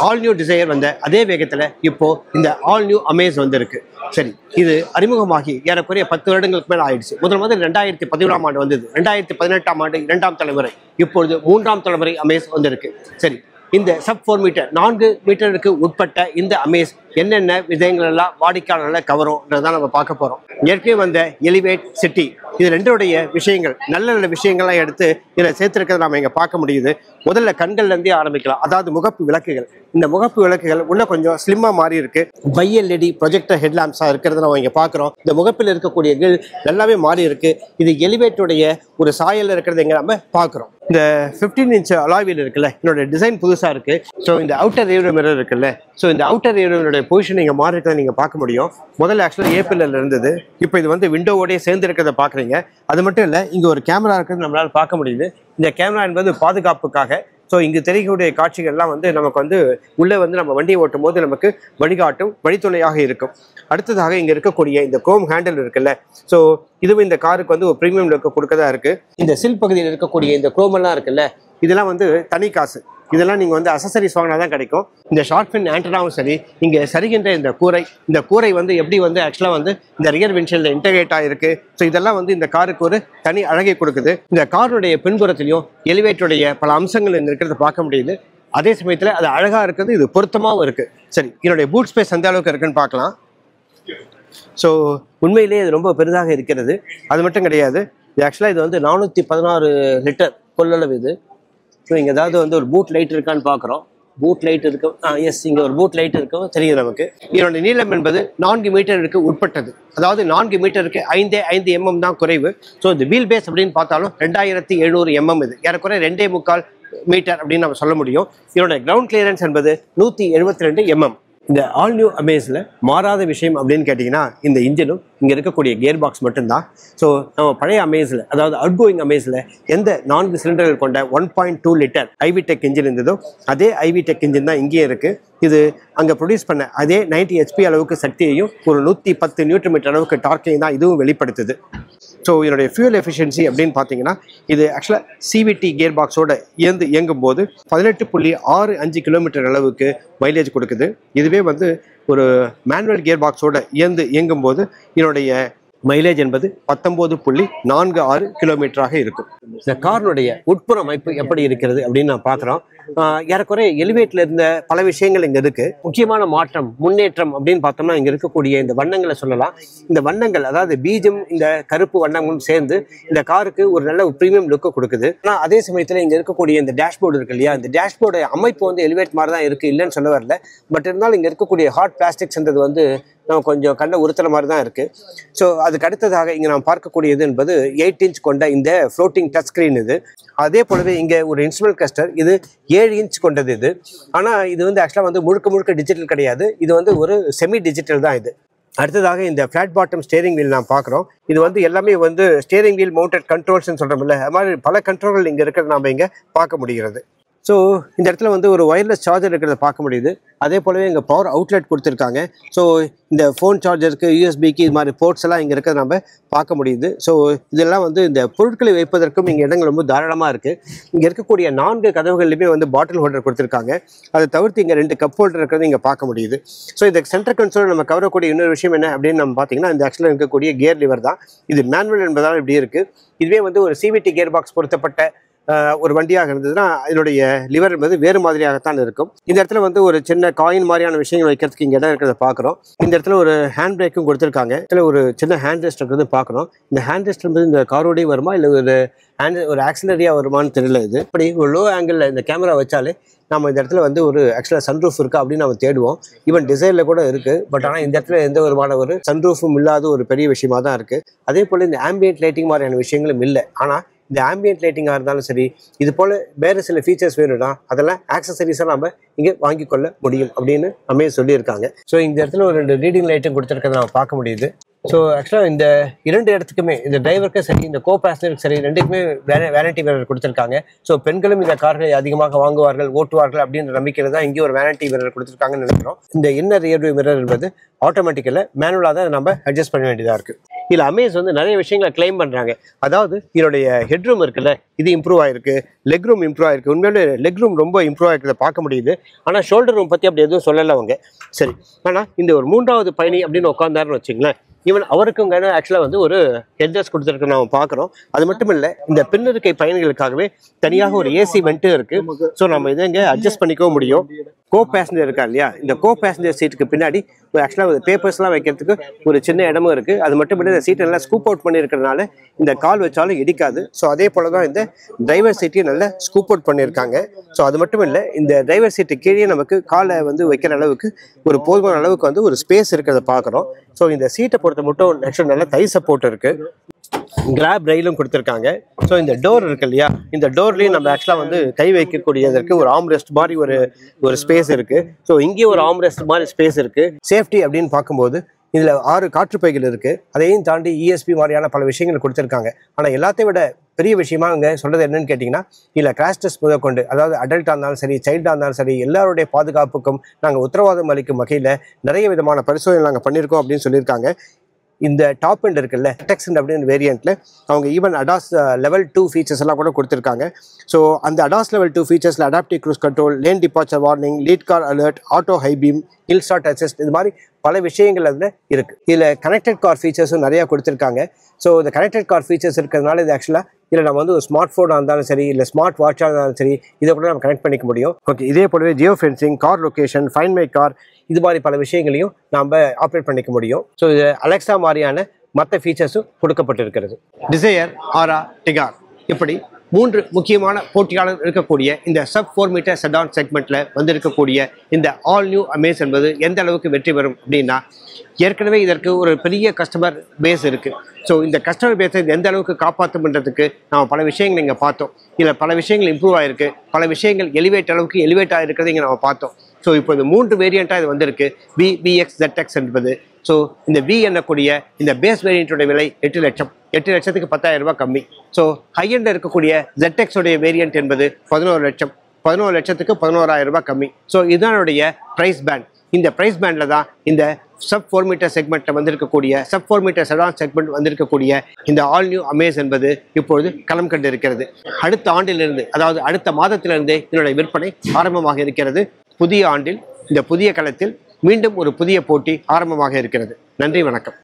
All new desire வந்த அதே வேகத்தில் இப்போ இந்த ஆல் நியூ அமேஸ் வந்திருக்கு. சரி, இது அறிமுகமாகி ஏறக்குறைய 10 வருடங்களுக்கு மேலே ஆயிடுச்சு. முதல் 2017ஆம் ஆண்டு வந்தது. 2018ஆம் ஆண்டு 2ஆம் தலைமுறை, இப்பொழுது 3ஆம் தலைமுறை அமேஸ் வந்திருக்கு. சரி, இந்த சப் 4 மீட்டர் 4 மீட்டருக்கு உட்பட்ட இந்த அமேஸ் என்னென்ன விஷயங்கள் எல்லாம் வாடிக்கையாளர்களை கவரும்ன்றதான் நம்ம பார்க்க போகிறோம். ஏற்கனவே வந்த எலிவேட் சிட்டி, இது ரெண்டோடைய விஷயங்கள் நல்ல நல்ல விஷயங்கள்லாம் எடுத்து இதில் சேர்த்துருக்கிறத நம்ம இங்கே பார்க்க முடியுது. முதல்ல கண்கள்லேருந்தே ஆரம்பிக்கலாம். அதாவது முகப்பு விளக்குகள். இந்த முகப்பு விளக்குகள் இன்னும் கொஞ்சம் ஸ்லிம்மாக மாறி இருக்கு. பைஎல்இடி ப்ரொஜெக்டர் ஹெட்லாம்ப்ஸாக இருக்கிறத நம்ம இங்கே பார்க்குறோம். இந்த முகப்பில் இருக்கக்கூடிய கில் நல்லாவே மாறி இருக்கு. இது எலிவேட்டுடைய ஒரு சாயல் இருக்கிறத இங்கே நம்ம பார்க்குறோம். இந்த 15 இன்ச் அலாவில் இருக்குல்ல, என்னோட டிசைன் புதுசாக இருக்கு. ஸோ இந்த அவுட்டர் ரியர் மிரர் இருக்குல்ல, ஸோ இந்த அவுட்டர் ரியரோட பொசிஷன் இங்கே மாறி இருக்கிறத நீங்கள் பார்க்க முடியும். முதல்ல ஆக்சுவலாக ஏபிஎல்ல இருந்தது, இப்போ இது வந்து விண்டோவோடய சேர்ந்து இருக்கிறத பார்க்குறீங்க. அது மட்டும் இல்லை, இங்கே ஒரு கேமரா இருக்கிறது நம்மளால் பார்க்க முடியுது. இந்த கேமரா என்பது பாதுகாப்புக்காக. ஸோ இங்கு தெரியக்கூடிய காட்சிகள்லாம் வந்து நமக்கு வந்து உள்ளே வந்து நம்ம வண்டியை ஓட்டும் போது நமக்கு வழிகாட்டும், வழித்துணையாக இருக்கும். அடுத்ததாக இங்கே இருக்கக்கூடிய இந்த குரோம் ஹேண்டில் இருக்குல்ல, ஸோ இதுவும் இந்த காருக்கு வந்து ஒரு ப்ரீமியம் லுக்கு கொடுக்கதா இருக்குது. இந்த சில் பகுதியில் இருக்கக்கூடிய இந்த குரோமெல்லாம் இருக்குல்ல, இதெல்லாம் வந்து தனி காசு. இதெல்லாம் நீங்கள் வந்து அசசரிஸ் வாங்கினா தான் கிடைக்கும். இந்த ஷார்ட் ஃபின் ஆண்டனாவும் சரி, இங்கே சரிகின்ற இந்த கூரை வந்து எப்படி வந்து ஆக்சுவலாக வந்து இந்த ரியர் விண்ட்ஷீல்டில் இன்டகிரேட் ஆகிருக்கு. ஸோ இதெல்லாம் வந்து இந்த காருக்கு ஒரு தனி அழகை கொடுக்குது. இந்த காருடைய பின்புறத்திலையும் எலிவேட்டருடைய பல அம்சங்கள் இருக்கிறத பார்க்க முடியுது. அதே சமயத்தில் அது அழகாக இருக்குது, இது பொருத்தமாகவும் இருக்குது. சரி, என்னுடைய பூட் ஸ்பேஸ் எந்த அளவுக்கு இருக்குன்னு பார்க்கலாம். ஸோ உண்மையிலேயே இது ரொம்ப பெரிதாக இருக்கிறது. அது மட்டும் கிடையாது, இது ஆக்சுவலாக இது வந்து 416 லிட்டர் கொள்ளளவு இது. ஸோ இங்கே ஏதாவது வந்து ஒரு பூட் லைட் இருக்கான்னு பார்க்குறோம். பூட் லைட் இருக்கும். எஸ், இங்கே ஒரு பூட் லைட் இருக்கும், தெரியும் நமக்கு. இதோட நீளம் என்பது 4 மீட்டருக்கு உட்பட்டது. அதாவது 4 மீட்டருக்கு 5 mm தான் குறைவு. ஸோ இந்த வீல் பேஸ் அப்படின்னு பார்த்தாலும் 2700 mm. இது ஏறக்குறை 2.25 மீட்டர் அப்படின்னு நம்ம சொல்ல முடியும். இதோட கிரவுண்ட் கிளியரன்ஸ் என்பது 172 mm. இந்த ஆல் நியூ அமேஸில் மாறாத விஷயம் அப்படின்னு கேட்டிங்கன்னா இந்த இன்ஜினும் இங்கே இருக்கக்கூடிய கியர் பாக்ஸ் மட்டும்தான். ஸோ நம்ம பழைய அமேஸில், அதாவது அவுட் கோயிங் அமேஸில் எந்த 4 சிலிண்டர்கள் கொண்ட 1.2 லிட்டர் ஐவிடெக் இன்ஜின் இருந்ததோ அதே ஐவிடெக் இன்ஜின் தான் இங்கேயே இருக்குது. இது அங்கே ப்ரொடியூஸ் பண்ண அதே 90 HP அளவுக்கு சக்தியையும் ஒரு 110 Nm அளவுக்கு டார்க்கையும் தான் இதுவும் வெளிப்படுத்துது. ஸோ இதனுடைய ஃபியூல் எஃபிஷியன்சி அப்படின்னு பார்த்தீங்கன்னா இது ஆக்சுவலாக சிவிடி கியர் பாக்ஸோட இயங்கும் போது 18.65 கிலோமீட்டர் அளவுக்கு மைலேஜ் கொடுக்குது. இதுவே வந்து ஒரு மேனுவல் கியர் பாக்ஸோட இயங்கும் போது இதனுடைய மைலேஜ் என்பது 19.46 கிலோமீட்டராக இருக்கும். இந்த காரினுடைய உட்புற அமைப்பு எப்படி இருக்கிறது அப்படின்னு நான் பார்க்குறோம். ஏறக்குறைய எலிவேட்டில் இருந்த பல விஷயங்கள் இங்கே இருக்குது. முக்கியமான மாற்றம், முன்னேற்றம் அப்படின்னு பார்த்தோம்னா இங்கே இருக்கக்கூடிய இந்த வண்ணங்களை சொல்லலாம். இந்த வண்ணங்கள், அதாவது பீஜம் இந்த கருப்பு வண்ணங்களும் சேர்ந்து இந்த காருக்கு ஒரு நல்ல ப்ரீமியம் லுக்கு கொடுக்குது. ஆனால் அதே சமயத்தில் இங்கே இருக்கக்கூடிய இந்த டேஷ்போர்டு இருக்கு இல்லையா, இந்த டேஷ்போர்டு அமைப்பு வந்து எலிவேட் மாதிரி தான் இருக்குது, இல்லைன்னு சொல்ல வரல. பட் இருந்தாலும் இங்கே இருக்கக்கூடிய ஹார்ட் பிளாஸ்டிக்ஸ்ன்றது வந்து நம்ம கொஞ்சம் கண்ணை உறுத்துற மாதிரி தான் இருக்குது. ஸோ அதுக்கு அடுத்ததாக இங்கே நாம் பார்க்கக்கூடியது என்பது 8 இன்ச் கொண்ட இந்த ஃப்ளோட்டிங் டச் ஸ்க்ரீன். இது அதே போலவே இங்கே ஒரு இன்ஸ்ட்ருமெண்ட் கிளஸ்டர், இது 7 இன்ச் கொண்டது இது. ஆனால் இது வந்து ஆக்சுவலாக வந்து முழுக்க டிஜிட்டல் கிடையாது, இது வந்து ஒரு செமி டிஜிட்டல் தான் இது. அடுத்ததாக இந்த ஃப்ளாட் பாட்டம் ஸ்டேரிங் வீல் நாம் பார்க்குறோம். இது வந்து எல்லாமே வந்து ஸ்டேரிங் வீல் மவுண்டட் கண்ட்ரோல்ஸ்ன்னு சொல்கிறோம்ல, அது மாதிரி பல கண்ட்ரோல்கள் இங்கே இருக்கிறத நாம் இங்கே பார்க்க முடிகிறது. ஸோ இந்த இடத்துல வந்து ஒரு ஒயர்லெஸ் சார்ஜர் இருக்கிறத பார்க்க முடியுது. அதே போலவே இங்கே பவர் அவுட்லெட் கொடுத்துருக்காங்க. ஸோ இந்த ஃபோன் சார்ஜருக்கு, யூஎஸ்பிக்கு இது மாதிரி போர்ட்ஸ் எல்லாம் இங்கே இருக்கிறத நம்ம பார்க்க முடியுது. ஸோ இதெல்லாம் வந்து இந்த பொருட்களை வைப்பதற்கும் இங்கே இடங்கள் ரொம்ப தாராளமாக இருக்குது. இங்கே இருக்கக்கூடிய 4 கதவுகள்லையுமே வந்து பாட்டில் ஹோல்டர் கொடுத்துருக்காங்க. அதை தவிர்த்து இங்கே 2 கப் ஹோல்டர் இருக்கிறது இங்கே பார்க்க முடியுது. ஸோ இந்த சென்டர் கன்சோல் நம்ம கவரக்கூடிய இன்னொரு விஷயம் என்ன அப்படின்னு நம்ம பார்த்தீங்கன்னா, இந்த ஆக்சுவலாக இருக்கக்கூடிய கியர் லிவர் தான். இது மேனுவல் என்பதால் இப்படி இருக்குது. இதுவே வந்து ஒரு சிவிடி கியர் பாக்ஸ் பொருத்தப்பட்ட ஒரு வண்டியாக இருந்ததுன்னா இதனுடைய லிவர் என்பது வேறு மாதிரியாகத்தான் இருக்கும். இந்த இடத்துல வந்து ஒரு சின்ன காயின் மாதிரியான விஷயங்கள் வைக்கிறதுக்கு இங்கே இடம் இருக்கிறத பார்க்குறோம். இந்த இடத்துல ஒரு ஹேண்ட் பிரேக்கும் கொடுத்துருக்காங்க. இதில் ஒரு சின்ன ஹேண்ட் ரெஸ்ட் இருக்கிறது பார்க்குறோம். இந்த ஹேண்ட் ரெஸ்ட் என்பது இந்த காரோடய வருமா இல்லை ஒரு ஆக்சிலரியாக வருமானு தெரியல. இது இப்படி ஒரு லோ ஆங்கிளில் இந்த கேமரா வச்சாலே நம்ம இந்த இடத்துல வந்து ஒரு ஆக்சுவலாக சன்ரூஃப் இருக்கா அப்படின்னு நம்ம தேடுவோம். ஈவன் டிசைனில் கூட இருக்குது. பட் ஆனால் இந்த இடத்துல எந்த விதமான ஒரு சன்ரூஃபும் இல்லாத ஒரு பெரிய விஷயமா தான் இருக்குது. அதே போல் இந்த ஆம்பியன்ட் லைட்டிங் மாதிரியான விஷயங்களும் இல்லை. ஆனால் இந்த ஆம்பியன்ட் லைட்டிங்காக இருந்தாலும் சரி, இது போல் வேறு சில ஃபீச்சர்ஸ் வேணும்னா அதெல்லாம் ஆக்சசரிஸாக நம்ம இங்கே வாங்கி கொள்ள முடியும் அப்படின்னு நம்ம சொல்லியிருக்காங்க. ஸோ இந்த இடத்துல ஒரு 2 ரீடிங் லைட்டும் கொடுத்துருக்கிறத நம்ம பார்க்க முடியுது. ஸோ ஆக்சுவலாக இந்த 2 இடத்துக்குமே, இந்த டிரைவருக்கும் சரி, இந்த கோ பேசஞ்சருக்கு சரி, 2க்குமே வேரண்டி மிரர் கொடுத்துருக்காங்க. ஸோ பெண்களும் இந்த கார்களை அதிகமாக வாங்குவார்கள், ஓட்டுவார்கள் அப்படின்ற நம்பிக்கையில் தான் இங்கே ஒரு வேரண்டி மிரர் கொடுத்துருக்காங்கன்னு நினைக்கிறோம். இந்த இன்னர் ரியர் வியூ மிரர் என்பது ஆட்டோமேட்டிக்கலில் மேனுவலாக தான் நம்ம அட்ஜஸ்ட் பண்ண வேண்டியதாக இருக்குது. இதில் அமேஸ் வந்து நிறைய விஷயங்களை கிளைம் பண்ணுறாங்க. அதாவது இதனுடைய ஹெட்ரூம் இருக்குல்ல, இது இம்ப்ரூவ் ஆயிருக்கு, லெக் ரூம் இம்ப்ரூவ் ஆயிருக்கு. உண்மையிலே லெக் ரூம் ரொம்ப இம்ப்ரூவ் ஆயிருக்கிறத பார்க்க முடியுது. ஆனால் ஷோல்டர் ரூம் பற்றி அப்படி எதுவும் சொல்லலை அவங்க. சரி, ஆனால் இந்த ஒரு 3வது பயணி அப்படின்னு உட்காந்தாருன்னு வச்சுங்களேன், ஈவன் அவருக்கும் ஆக்சுவலாக வந்து ஒரு ஹெட்ரஸ் கொடுத்துருக்கு நம்ம பார்க்குறோம். அது மட்டும் இல்லை, இந்த பின்னருக்கை பயணிகளுக்காகவே தனியாக ஒரு ஏசி வெண்ட்டும் இருக்குது. ஸோ நம்ம இதை இங்கே அட்ஜஸ்ட் பண்ணிக்கவும் முடியும். கோ பேசஞ்சர் இருக்கா இல்லையா, இந்த கோ பேசஞ்சர் சீட்டுக்கு பின்னாடி ஆக்சுவலாக பேப்பர்ஸ்லாம் வைக்கிறதுக்கு ஒரு சின்ன இடமும் இருக்குது. அது மட்டும் இல்லை, இந்த சீட்டை நல்லா ஸ்கூப் அவுட் பண்ணியிருக்கிறதுனால இந்த கால் வச்சாலும் இடிக்காது. ஸோ அதே போல் தான் இந்த டிரைவர் சீட்டையும் நல்லா ஸ்கூப் அவுட் பண்ணியிருக்காங்க. ஸோ அது மட்டும் இல்லை, இந்த டிரைவர் சீட்டு கீழே நமக்கு காலை வந்து வைக்கிற அளவுக்கு ஒரு போதுமான அளவுக்கு வந்து ஒரு ஸ்பேஸ் இருக்கிறத பார்க்குறோம். ஸோ இந்த சீட்டை பொறுத்த மட்டும் ஆக்சுவலாக நல்லா தை சப்போர்ட் இருக்குது. கிராப் ரயிலும் கொடுத்துருக்காங்க. ஸோ இந்த டோர் இருக்கு இல்லையா, இந்த டோர்லேயும் நம்ம ஆக்சுவலாக வந்து கை வைக்கக்கூடியதற்கு ஒரு ஆம்ரெஸ்ட் மாதிரி ஒரு ஸ்பேஸ் இருக்குது. ஸோ இங்கேயும் ஒரு ஆம்ரெஸ்ட் மாதிரி ஸ்பேஸ் இருக்குது. சேஃப்டி அப்படின்னு பார்க்கும்போது இதில் 6 காற்றுப்பைகள் இருக்குது. அதையும் தாண்டி இஎஸ்பி மாதிரியான பல விஷயங்கள் கொடுத்துருக்காங்க. ஆனால் எல்லாத்தையும் விட பெரிய விஷயமா இங்கே சொல்கிறது என்னன்னு கேட்டிங்கன்னா, இதில் கிராஷ் டெஸ்ட் முதற்கொண்டு, அதாவது அடல்ட்டாக இருந்தாலும் சரி, சைல்டாக இருந்தாலும் சரி, எல்லாருடைய பாதுகாப்புக்கும் நாங்கள் உத்தரவாதம் அளிக்கும் வகையில் நிறைய விதமான பரிசோதனை நாங்கள் பண்ணியிருக்கோம் அப்படின்னு சொல்லியிருக்காங்க. இந்த டாப் எண்ட் இருக்குல்ல, டெக்ஸன் அப்படின்னு வேரியண்ட்டில் அவங்க ஈவன் அடாஸ் லெவல் 2 ஃபீச்சர்ஸ் எல்லாம் கூட கொடுத்துருக்காங்க. ஸோ அந்த அடாஸ் லெவல் 2 ஃபீச்சர்ஸில் adaptive cruise control, lane departure warning, lead car alert, auto high beam, hill start assist, இது மாதிரி பல விஷயங்கள் அதில் இருக்குது. இதில் கனெக்டட் கார் ஃபீச்சர்ஸும் நிறையா கொடுத்துருக்காங்க. ஸோ இந்த கனெக்டட் கார் ஃபீச்சர்ஸ் இருக்கிறதுனால இது ஆக்சுவலாக இல்லை நம்ம வந்து ஒரு ஸ்மார்ட் ஃபோனாக இருந்தாலும் சரி, இல்லை ஸ்மார்ட் வாட்சாக இருந்தாலும் சரி, இதை கூட நம்ம கனெக்ட் பண்ணிக்க முடியும். ஓகே, இதே போலவே Jio fencing, car location, find my car, இது மாதிரி பல விஷயங்களையும் நாம் ஆப்ரேட் பண்ணிக்க முடியும். ஸோ இது அலெக்ஸா மாதிரியான மற்ற ஃபீச்சர்ஸும் கொடுக்கப்பட்டிருக்கிறது. டிசையர், ஆரா, டிகார், இப்படி 3 முக்கியமான போட்டியாளர் இருக்கக்கூடிய இந்த சப் 4 மீட்டர் செடான் செக்மெண்ட்டில் வந்திருக்கக்கூடிய இந்த ஆல் நியூ அமேஸ் என்பது எந்த அளவுக்கு வெற்றி பெறும் அப்படின்னா, ஏற்கனவே இதற்கு ஒரு பெரிய கஸ்டமர் பேஸ் இருக்குது. ஸோ இந்த கஸ்டமர் பேஸை எந்த அளவுக்கு காப்பாற்றுன்றதுக்கு நம்ம பல விஷயங்கள் இங்கே பார்த்தோம். இதில் பல விஷயங்கள் இம்ப்ரூவ் ஆகிருக்கு, பல விஷயங்கள் எலிவேட் அளவுக்கு எலிவேட் ஆகிருக்கிறது இங்கே நம்ம பார்த்தோம். ஸோ இப்போ இந்த 3 வேரியண்ட்டாக இது வந்திருக்கு, வி, விஎக்ஸ், ZX என்பது. ஸோ இந்த வி என்னக்கூடிய இந்த பேஸ் வேரியண்ட்டோட விலை 8 லட்சம், 8 லட்சத்துக்கு 10,000 ரூபாய் கம்மி. ஸோ ஹையண்டில் இருக்கக்கூடிய ZX உடைய வேரியண்ட் என்பது 11 லட்சம், 11 லட்சத்துக்கு 11,000 ரூபாய் கம்மி. ஸோ இதனுடைய ப்ரைஸ் பேண்ட், இந்த ப்ரைஸ் பேண்டில் தான் இந்த சப் 4 மீட்டர் செக்மெண்ட்டில் வந்திருக்கக்கூடிய சப் 4 மீட்டர் செடான் செக்மெண்ட் வந்திருக்கக்கூடிய இந்த ஆல் நியூ அமேஸ் என்பது இப்பொழுது களம் கண்டு இருக்கிறது. அடுத்த ஆண்டிலிருந்து, அதாவது அடுத்த மாதத்திலிருந்து இதனுடைய விற்பனை ஆரம்பமாக இருக்கிறது. புதிய ஆண்டில் இந்த புதிய களத்தில் மீண்டும் ஒரு புதிய போட்டி ஆரம்பமாக இருக்கிறது. நன்றி, வணக்கம்.